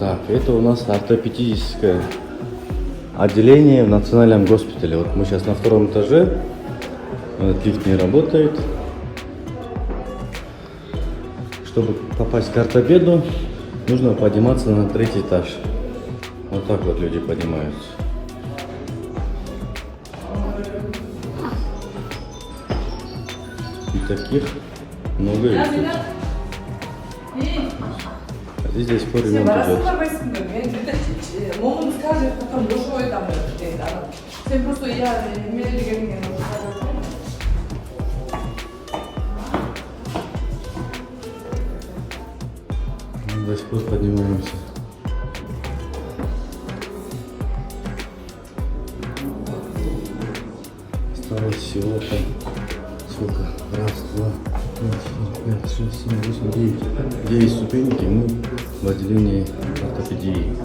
Так, это у нас ортопедическое отделение в национальном госпитале. Вот мы сейчас на втором этаже. Вот лифт не работает. Чтобы попасть к ортопеду, нужно подниматься на третий этаж. Вот так вот люди поднимаются. И таких много их тут. А здесь до сих пор ремонт идет. 몸은 скажет, потом душой там это. Всем просто я медленно До сих пор поднимаемся. Осталось всего-то сколько? Раз, два, три, 4, 5, 6, 7, 8, 9. 9 ступенек, и мы в отделении ортопедии.